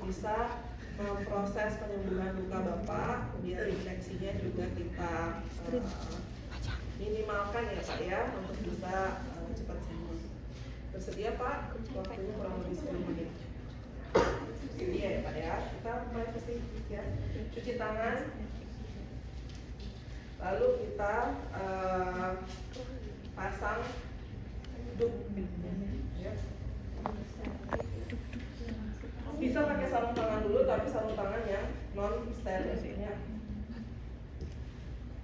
bisa memproses penyembuhan luka Bapak, biar infeksinya juga kita minimalkan ya Pak ya, untuk bisa cepat sembuh. Bersedia Pak? Waktunya kurang lebih 10 menit. Iya ya Pak ya, kita mulai bersih ya. Cuci tangan, lalu kita pasang duk ya. Bisa pakai sarung tangan dulu, tapi sarung tangan yang non steril ya.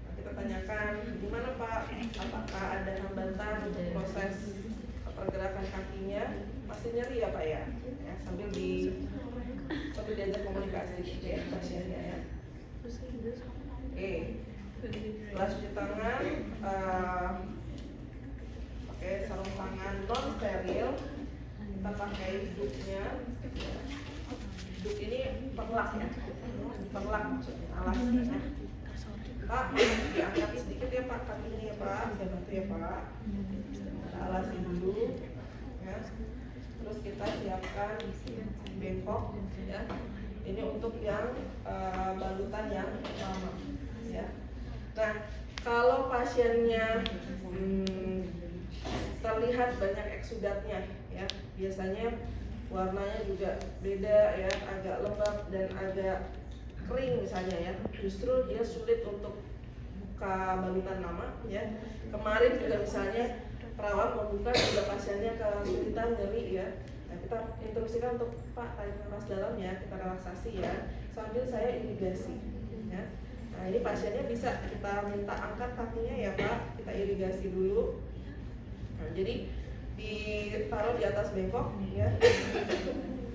Nah, kita tanyakan gimana Pak, apakah ada hambatan untuk proses pergerakan kakinya? Masih nyeri ya Pak ya? Sambil diajak komunikasi ya pasiennya ya. Oke. Setelah cuci tangan, pakai sarung tangan non steril, kita pakai duknya. Duk ini perlak ya, perlak maksudnya alas. Pak, diangkat sedikit ya Pak kakinya ya Pak, saya bantu ya Pak. Kita alasi dulu, ya. Terus kita siapkan bengkok, ya. Ini untuk yang balutan yang lama, ya. Nah, kalau pasiennya terlihat banyak eksudatnya, ya, biasanya warnanya juga beda ya, agak lembab dan agak kering misalnya ya. Justru dia sulit untuk buka balutan lama ya. Kemarin juga misalnya perawat membuka juga pasiennya kesulitan nyeri ya. Nah, kita instruksikan untuk Pak tarik nafas dalam ya, kita relaksasi ya, sambil saya irigasi ya. Nah, ini pasiennya bisa kita minta angkat kakinya ya Pak, kita irigasi dulu. Nah, jadi ditaruh di atas bengkok ya,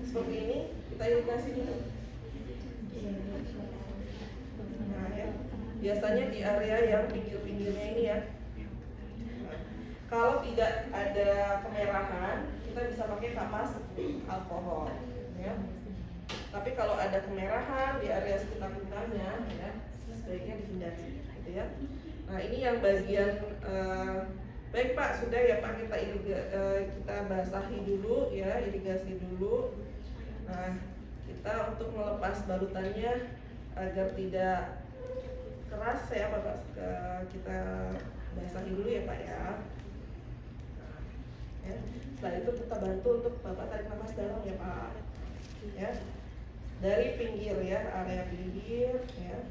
seperti ini, kita irigasi dulu. Nah ya, biasanya di area yang pinggir-pinggirnya ini ya. Nah, kalau tidak ada kemerahan, kita bisa pakai kapas alkohol ya. Tapi kalau ada kemerahan di area sekitar lukanya ya, sebaiknya dihindari gitu ya. Nah, ini yang bagian baik Pak, sudah ya Pak, kita basahi dulu ya, irigasi dulu. Nah, kita untuk melepas balutannya agar tidak keras ya Bapak, kita basahi dulu ya Pak ya. Nah, ya. Setelah itu kita bantu untuk Bapak tarik nafas dalam ya Pak. Ya. Dari pinggir ya, area pinggir ya.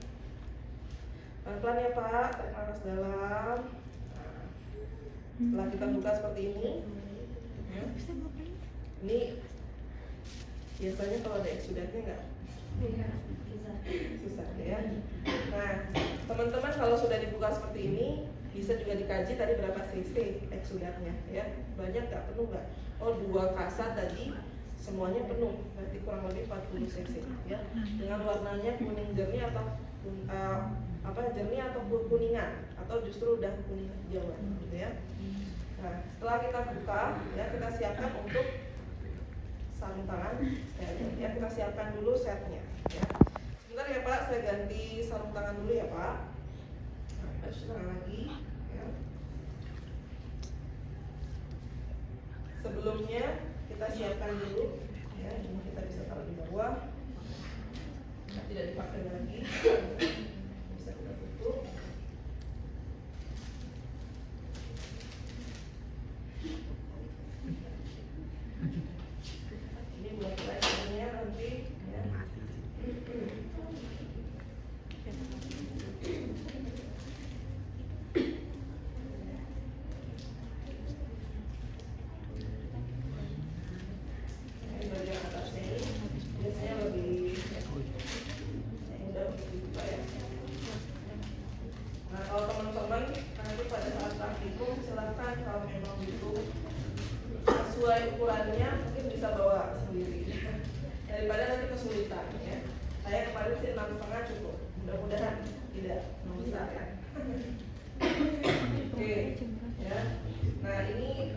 Pelan-pelan ya Pak, tarik nafas dalam. Setelah kita buka seperti ini ya, ini biasanya kalau ada eksudatnya nggak susah ya. Nah, teman-teman kalau sudah dibuka seperti ini, bisa juga dikaji tadi berapa cc eksudatnya ya. Banyak nggak, penuh nggak? Oh, 2 kasa tadi semuanya penuh, berarti kurang lebih 40 cc ya. Dengan warnanya kuning jernih atau jernih atau kuningan, atau justru udah kuning hijauan gitu ya. Nah, setelah kita buka ya, kita siapkan untuk sarung tangan steril ya, kita siapkan dulu setnya ya. Sebentar ya Pak, saya ganti sarung tangan dulu ya Pak. Nah, cuci tangan lagi ya. Sebelumnya kita siapkan dulu ya, ini kita bisa taruh di bawah. Nah, tidak dipakai lagi. Bisa kita tutup. Ini buat lainnya nanti ya. Ini bagian atasnya ini biasanya lebih mudah untuk dibuka ya. Nah, kalau teman-teman nanti pada saat praktikum silakan kalau memang butuh sesuai ukurannya mungkin bisa bawa sendiri daripada nanti kesulitan ya. Saya kemarin sih 6,5 cukup, mudah-mudahan tidak besar ya. Oke ya. Nah, ini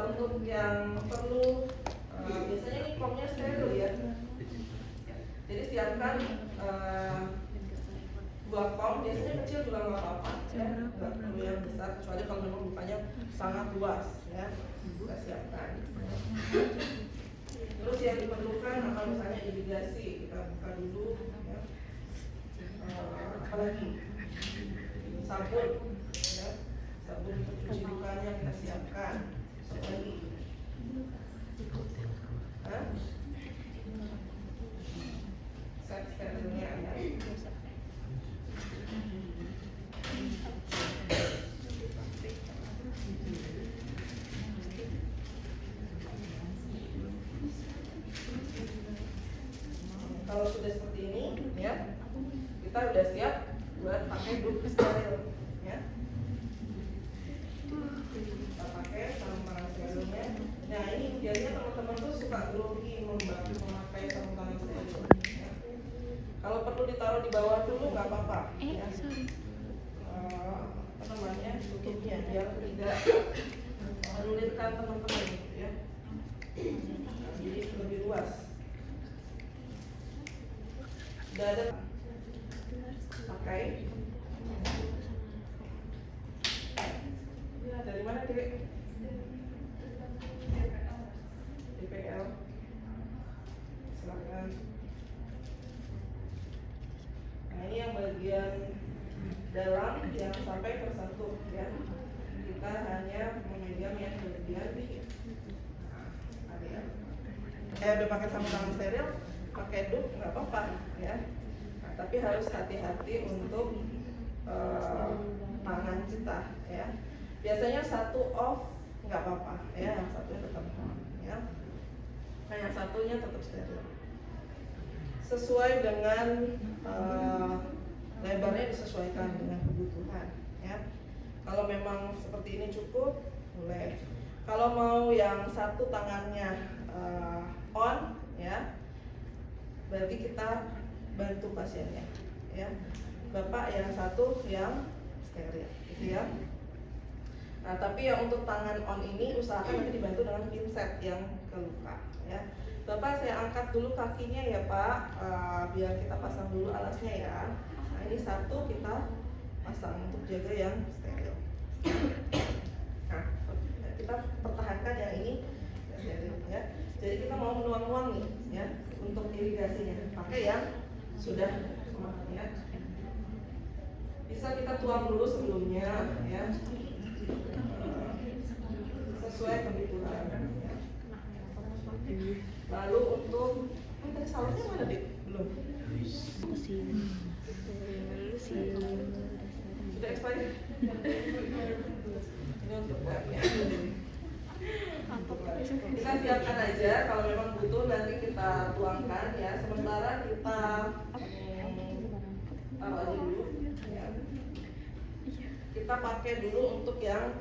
untuk yang perlu biasanya ini komnya steril ya. Jadi siapkan 2 kom, biasanya kecil juga nggak apa-apa ya, nggak perlu yang besar kecuali kalau memang lukanya sangat luas ya. Kita siapkan. Terus yang diperlukan apa misalnya irigasi, kita buka dulu ya. Apalagi sabun ya. Sabun untuk cuci lukanya kita siapkan. Apalagi set sterilnya ya. Kalau sudah seperti ini ya, kita udah siap buat pakai dup steril ya. Kita pakai sarung tangan sterilnya. Nah ini biasanya teman-teman tuh suka grogi memakai sarung tangan steril ya. Kalau perlu ditaruh di bawah dulu nggak apa-apa ya. Apa namanya, tutupnya biar tidak menyulitkan teman-teman ya. Nah, jadi lebih luas. Udah ada pakai ya, dari mana Dek? DPL. Silakan. Nah ini yang bagian dalam yang sampai tersentuh ya. Kita hanya memegang yang bagian area. Udah pakai sarung tangan steril, pakai dup nggak apa-apa ya. Nah, tapi harus hati-hati untuk tangan kita ya. Biasanya satu off nggak apa-apa ya, yang satunya tetap on ya. Nah yang satunya tetap steril. Sesuai dengan lebarnya disesuaikan dengan kebutuhan ya. Kalau memang seperti ini cukup boleh. Kalau mau yang satu tangannya on ya, berarti kita bantu pasiennya ya. Bapak yang satu yang steril gitu ya. Nah tapi yang untuk tangan on ini usahakan nanti dibantu dengan pinset yang ke luka ya. Bapak saya angkat dulu kakinya ya Pak, biar kita pasang dulu alasnya ya. Nah ini satu kita pasang untuk jaga yang steril. Nah kita pertahankan yang ini steril ya. Jadi kita mau menuang-nuang nih ya untuk irigasinya, pakai yang sudah ya. Bisa kita tuang dulu sebelumnya ya, sesuai kebutuhan ya. Lalu untuk tadi salurnya mana Dik? Belum. Sudah expired? Ini untuk webnya. Kita siapkan aja, kalau memang butuh nanti kita tuangkan ya. Sementara kita taruh aja dulu ya. Kita pakai dulu untuk yang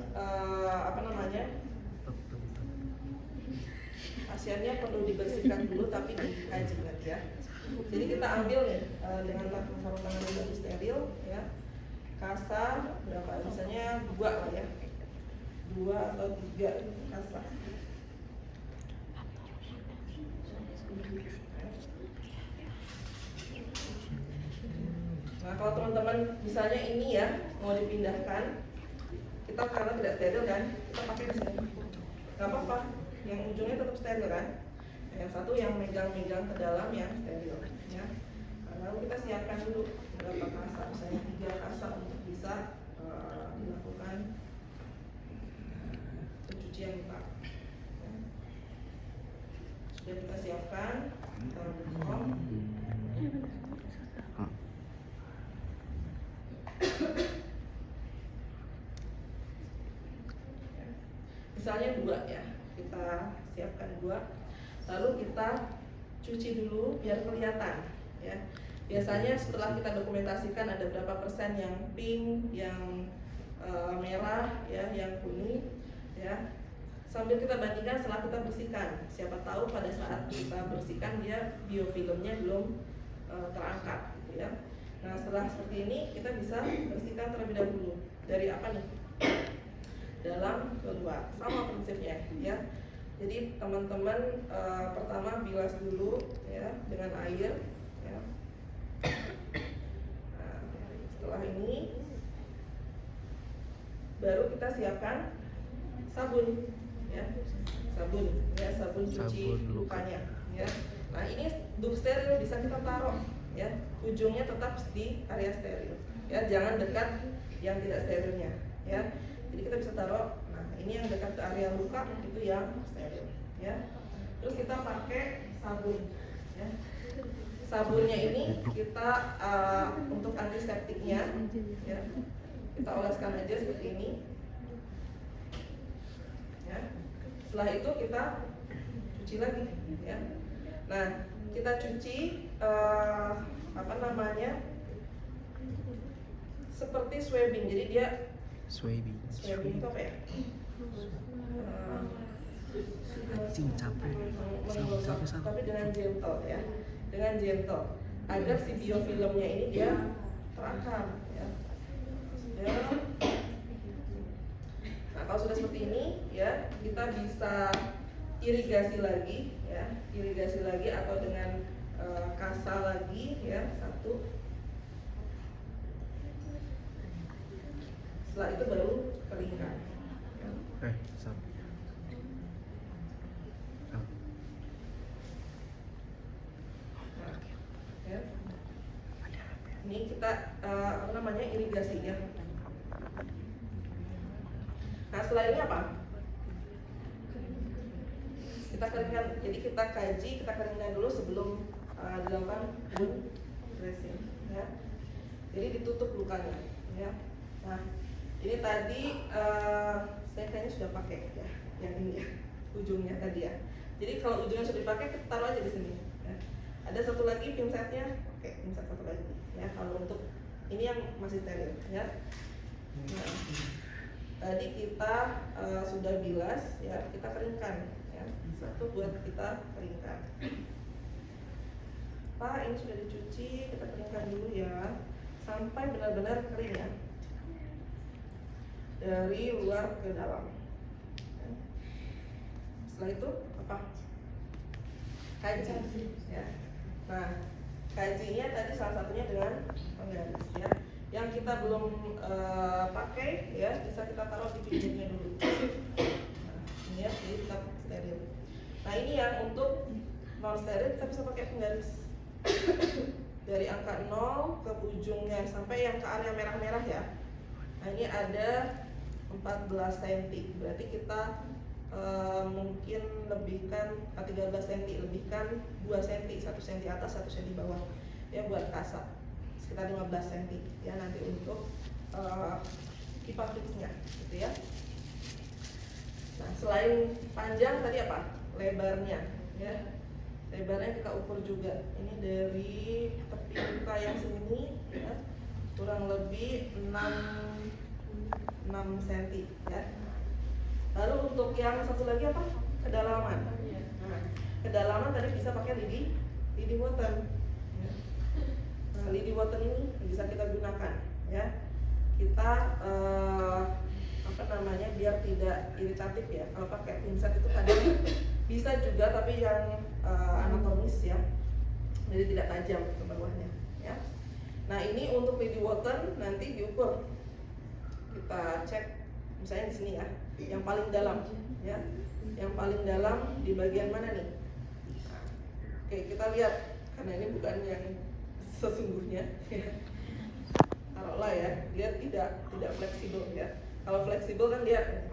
apa namanya, pasiennya perlu dibersihkan dulu tapi dikaji lagi ya. Jadi kita ambil nih dengan sarung tangan yang lebih steril ya, kasa berapa, misalnya 2 lah ya, 2 atau 3 kasa. Nah kalau teman-teman misalnya ini ya mau dipindahkan, kita karena tidak steril kan, kita pakai di sini, nggak apa-apa, yang ujungnya tetap steril kan. Yang satu yang megang-megang ke dalam yang steril ya. Lalu kita siapkan dulu berapa kasa, misalnya 3 kasa untuk bisa dilakukan pencucian luka. Sudah kita siapkan, kita buka. Misalnya 2 ya, kita siapkan 2, lalu kita cuci dulu biar kelihatan ya. Biasanya setelah kita dokumentasikan ada berapa persen yang pink, yang merah ya, yang kuning ya. Sambil kita bandingkan setelah kita bersihkan, siapa tahu pada saat kita bersihkan dia biofilmnya belum terangkat gitu ya. Nah setelah seperti ini kita bisa bersihkan terlebih dahulu. Dari apa nih? Dalam ke luar, sama prinsipnya ya. Jadi teman-teman pertama bilas dulu ya dengan air ya. Nah, setelah ini baru kita siapkan sabun ya, sabun sabun cuci lukanya ya. Nah ini dum steril bisa kita taruh ya, ujungnya tetap di area steril ya, jangan dekat yang tidak sterilnya ya. Jadi kita bisa taruh, nah ini yang dekat ke area luka itu yang steril ya. Terus kita pakai sabun ya. Sabunnya ini kita untuk antiseptiknya ya, kita oleskan aja seperti ini ya. Setelah itu kita cuci lagi ya. Nah kita cuci seperti swabbing, jadi dia swabbing itu apa ya? Tapi dengan gentle ya, dengan gentle agar si biofilmnya ini dia terakam ya. Nah kalau sudah seperti ini ya, kita bisa irigasi lagi ya, irigasi lagi atau dengan kasa lagi ya, satu. Setelah itu baru keringkan ya. Ya. Ini kita irigasi ya. Nah setelah ini apa? Kita keringkan. Jadi kita kaji, kita keringkan dulu sebelum dilakukan wound dressing ya. Jadi ditutup lukanya ya. Nah ini tadi saya kayaknya sudah pakai ya, yang ini ya, ujungnya tadi ya. Jadi kalau ujungnya sudah dipakai, kita taruh aja di sini ya. Ada satu lagi pinsetnya, oke, pinset satu lagi ya. Kalau untuk ini yang masih steril ya. Nah, tadi kita sudah bilas ya, kita keringkan ya. Satu buat kita keringkan. Pak, ini sudah dicuci, kita keringkan dulu ya sampai benar-benar kering ya, dari luar ke dalam. Setelah itu apa? Kaji ya. Nah, kajinya tadi salah satunya dengan penggaris ya. Yang kita belum pakai ya, bisa kita taruh di pinggirnya dulu. Nah, ini ya, jadi kita steril. Nah, ini yang untuk non steril kita bisa pakai penggaris. Dari angka 0 ke ujungnya sampai yang ke area merah-merah ya. Nah, ini ada 14 cm, berarti kita mungkin lebihkan 13 cm, lebihkan 2 cm, 1 cm atas, 1 cm bawah ya, buat kasa sekitar 15 cm ya, nanti untuk pipa fixnya gitu ya. Nah selain panjang tadi apa? Lebarnya ya, lebarnya kita ukur juga. Ini dari tepi luka yang sini ya, kurang lebih 6 cm ya. Lalu untuk yang satu lagi apa? Kedalaman. Nah, kedalaman tadi bisa pakai lidi water. Ya. Nah, lidi water ini bisa kita gunakan ya. Kita biar tidak iritatif ya. Kalau pakai pinset itu kadang bisa juga, tapi yang anatomis ya, jadi tidak tajam ke bawahnya ya. Nah ini untuk lidi water nanti diukur, kita cek misalnya di sini ya, yang paling dalam ya, yang paling dalam di bagian mana nih? Nah, oke, kita lihat karena ini bukan yang sesungguhnya ya. Taruhlah ya, dia tidak fleksibel ya. Kalau fleksibel kan dia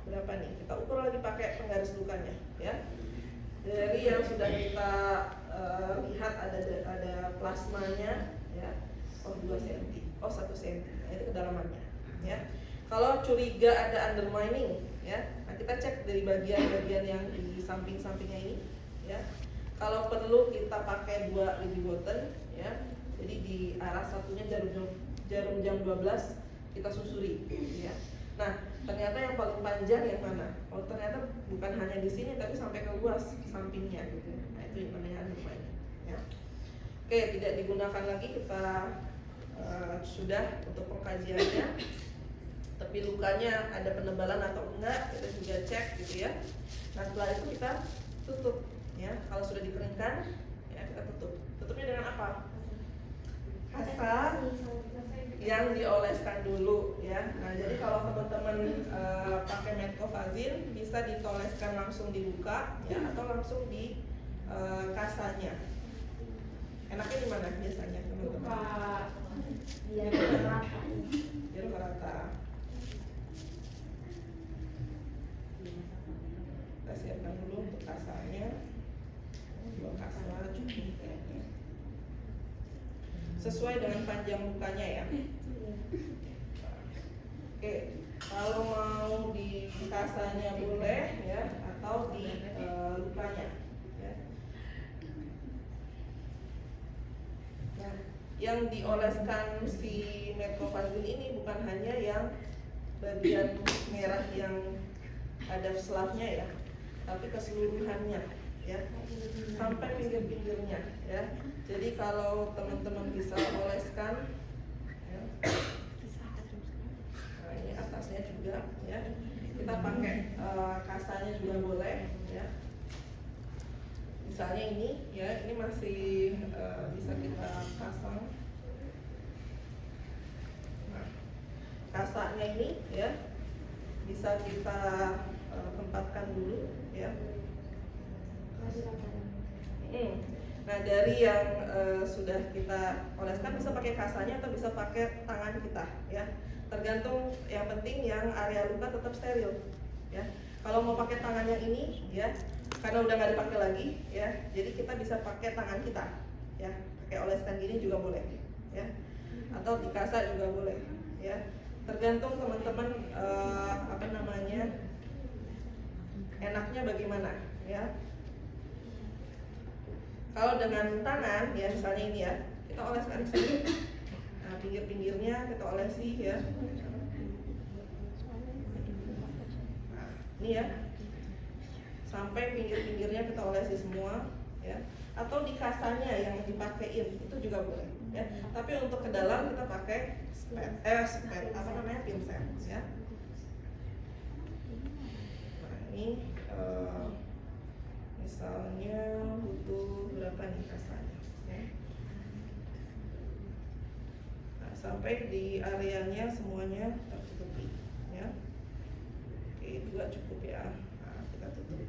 berapa nih? Kita ukur lagi pakai penggaris lukanya ya. Dari yang sudah kita lihat ada plasmanya ya, 2 cm, 1 cm, itu kedalamannya ya. Kalau curiga ada undermining ya, nah kita cek dari bagian-bagian yang di samping-sampingnya ini ya. Kalau perlu kita pakai 2 lidi water ya. Jadi di arah satunya jarum jam 12 kita susuri ya. Nah, ternyata yang paling panjang yang mana? Oh, ternyata bukan hanya di sini tapi sampai ke luas sampingnya gitu. Nah, itu yang namanya undermining ya. Oke, tidak digunakan lagi, kita sudah untuk pengkajiannya. Tapi lukanya ada penebalan atau enggak, kita juga cek gitu ya. Nah, setelah itu kita tutup ya. Kalau sudah dikeringkan ya, kita tutup. Tutupnya dengan apa? Kasa yang dioleskan dulu ya. ya. Nah, jadi kalau teman-teman pakai Metcofazin bisa ditoleskan langsung di luka ya atau langsung di kasanya. Enaknya di mana biasanya teman-teman? Biar rata. Biar merata. Kita siapkan dulu untuk kasanya. 2 kasa cukup kayaknya. Sesuai dengan panjang lukanya ya. Oke, kalau mau di kasanya boleh ya, atau di lukanya ya. Nah, yang dioleskan si Metcofazin ini bukan hanya yang bagian merah yang ada selapnya ya, tapi keseluruhannya ya, sampai pinggir-pinggirnya ya. Jadi kalau teman-teman bisa oleskan ya. Nah, ini atasnya juga ya. Kita pakai kasanya juga boleh ya. Misalnya ini ya, ini masih bisa kita pasang. Nah, kasanya ini ya bisa kita tempatkan dulu ya. Nah, dari yang sudah kita oleskan bisa pakai kasanya atau bisa pakai tangan kita ya. Tergantung, yang penting yang area luka tetap steril ya. Kalau mau pakai tangan yang ini ya, karena udah nggak dipakai lagi ya, jadi kita bisa pakai tangan kita ya, pakai oleskan gini juga boleh ya, atau di kasa juga boleh ya. Tergantung teman-teman enaknya bagaimana ya. Kalau dengan tangan ya, misalnya ini ya, kita oleskan sini. Nah, pinggir-pinggirnya kita olesi ya. Nah, ini ya. Sampai pinggir-pinggirnya kita olesi semua ya. Atau di kasanya yang dipakein itu juga boleh ya. Tapi untuk ke dalam kita pakai pinset ya. Nah, ini misalnya butuh berapa nih kasanya ya. Nah, sampai di areanya semuanya tertutupi ya. Oke, juga cukup ya. Nah, kita tutup.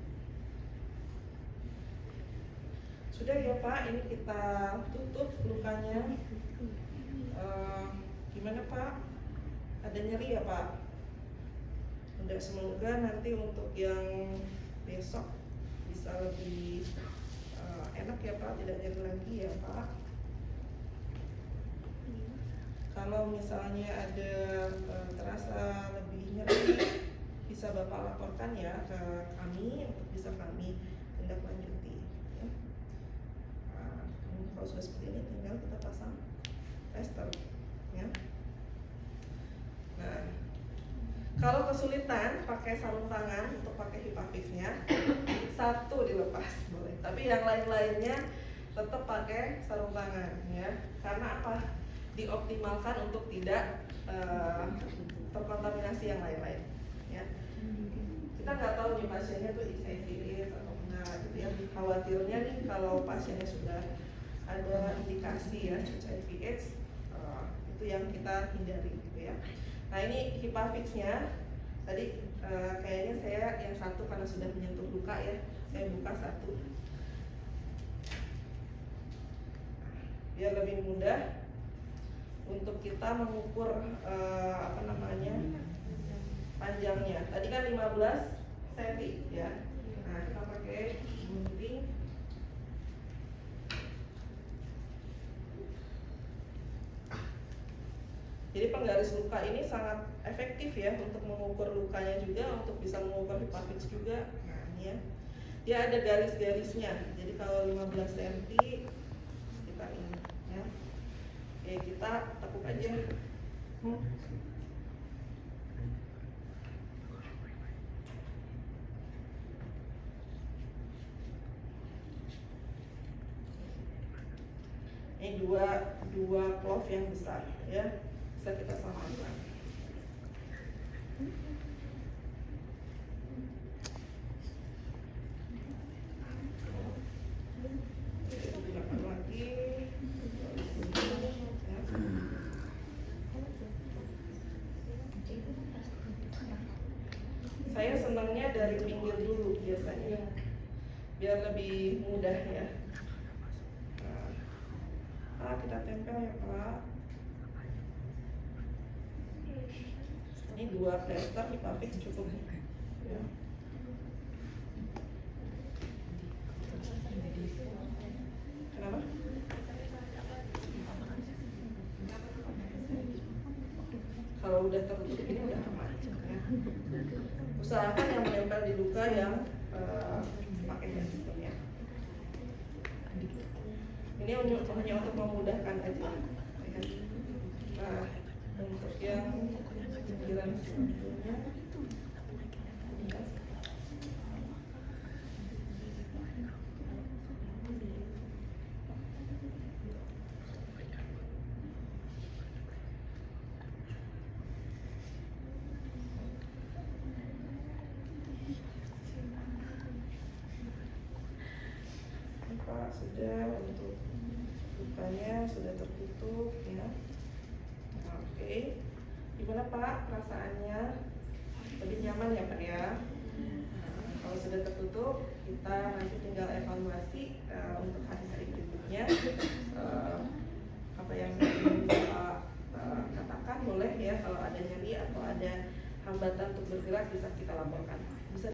Sudah ya Pak, ini kita tutup lukanya. Gimana Pak? Ada nyeri ya Pak? Udah, semoga nanti untuk yang besok bisa lebih enak ya Pak, tidak nyeri lagi ya Pak. Kalau misalnya ada terasa lebih nyeri, bisa Bapak laporkan ya ke kami untuk bisa kami tindak lanjuti ya. Nah, kalau sudah seperti ini tinggal kita pasang plester ya. Nah, kalau kesulitan pakai sarung tangan untuk pakai Hipafixnya, satu dilepas boleh, tapi yang lain-lainnya tetap pakai sarung tangan ya. Karena apa? Dioptimalkan untuk tidak terkontaminasi yang lain-lain ya. Kita nggak tahu nih pasiennya tuh HIV/AIDS atau enggak gitu ya. Khawatirnya nih kalau pasiennya sudah ada indikasi ya HIV/AIDS, itu yang kita hindari gitu ya. Nah, ini Hipafixnya tadi kayaknya saya yang satu karena sudah menyentuh luka ya, saya buka satu biar lebih mudah untuk kita mengukur panjangnya. Tadi kan 15 cm ya. Nah, kita pakai gunting. Jadi penggaris luka ini sangat efektif ya untuk mengukur lukanya juga, untuk bisa mengukur Hipafix juga. Nah, ini ya. Dia ada garis-garisnya. Jadi kalau 15 cm kita ini ya. Oke, kita tekuk aja. Ini dua clove yang besar ya, bisa kita samakan. Gunakan lagi. senangnya dari pinggir dulu biasanya, biar lebih mudah ya. Nah, kita tempel ya Pak. Ini 2 plester di pabrik cukup ya. Kenapa? Kalau udah tertutup ini udah aman ya. Usahakan yang menempel di luka yang pakai plaster ya. Ini hanya untuk memudahkan aja. Nah, untuk yang pinggiran selanjutnya, Pak sudah untuk lukanya sudah tertutup ya. Oke, gimana Pak perasaannya? Lebih nyaman ya Pak ya? Kalau sudah tertutup, kita nanti tinggal evaluasi untuk hari-hari berikutnya. Apa yang ingin Bapak katakan boleh ya, kalau ada nyeri atau ada hambatan untuk bergerak bisa kita laporkan. Bisa